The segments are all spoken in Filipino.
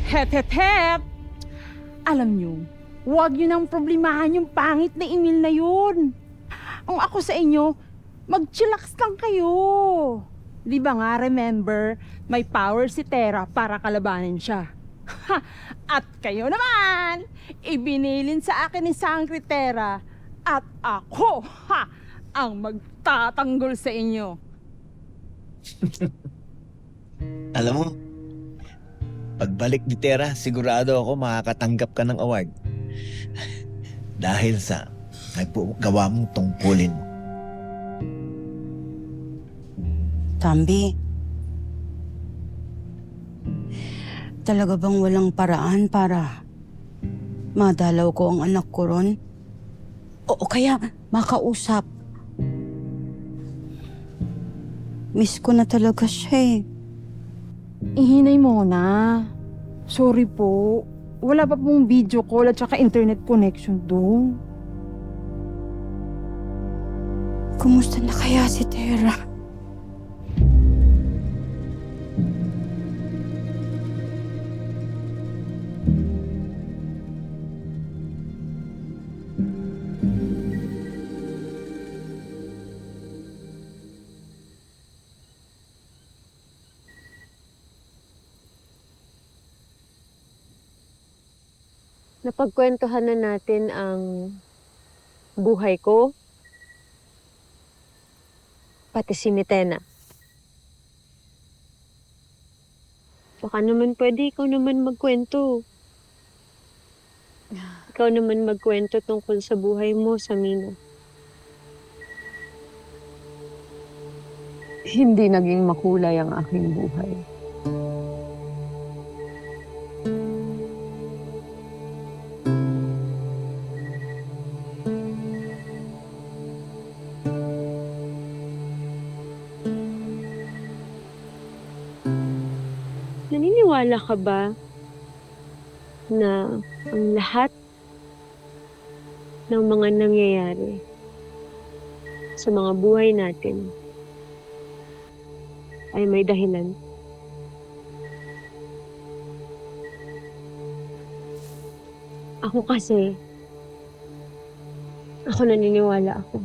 Het, het, het! Alam nyo, huwag nyo nang problemahan yung pangit na email na yun. Ang ako sa inyo, mag-chillax lang kayo. Di ba nga, remember, may power si Terra para kalabanin siya. Ha! At kayo naman, ibinilin sa akin ni Sangre Terra at ako, ang magtatanggol sa inyo. Alam mo, pagbalik ni Tera, sigurado ako makakatanggap ka ng award. Dahil sa naggawa mong tungkulin mo. Tambi, talaga bang walang paraan para madalaw ko ang anak ko ron? O kaya makausap. Miss ko na talaga siya eh. Ihinay mo na. Sorry po. Wala pa pong video call at saka internet connection doon. Kumusta na kaya si Tera? Napagkwentuhan na natin ang buhay ko, pati si Mitena. Baka naman pwede ikaw naman magkwento. Ikaw naman magkwento tungkol sa buhay mo sa Mina. Hindi naging makulay ang aking buhay. Naniniwala ka ba na ang lahat ng mga nangyayari sa mga buhay natin ay may dahilan? Ako kasi, naniniwala ako.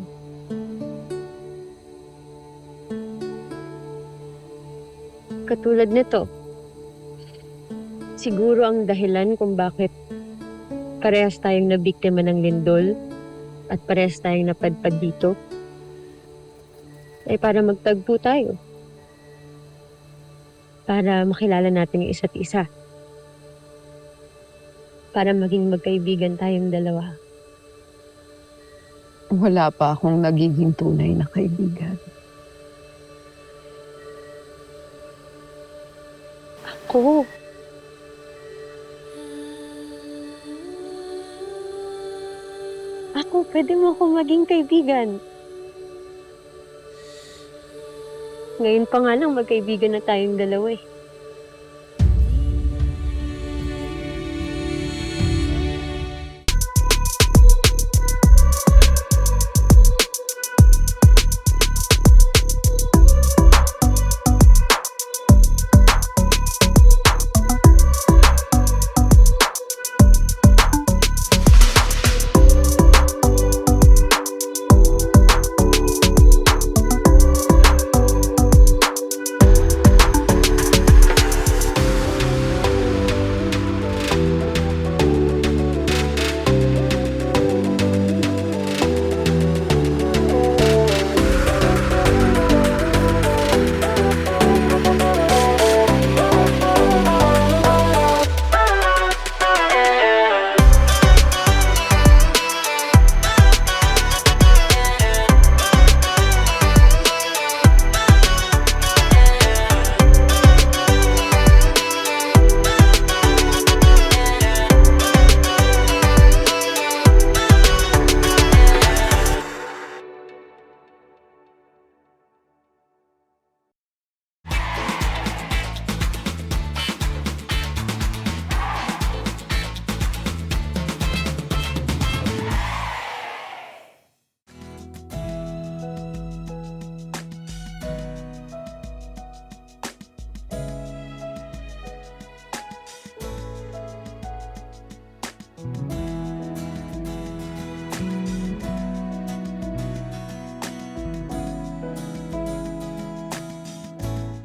Katulad nito, siguro ang dahilan kung bakit parehas tayong nabiktima ng lindol at parehas tayong napadpad dito ay para magtagpo tayo. Para makilala natin yung isa't isa. Para maging magkaibigan tayong dalawa. Wala pa akong nagiging tunay na kaibigan. Ako. Pwede mo akong maging kaibigan. Ngayon pa nga lang magkaibigan na tayong dalawa eh.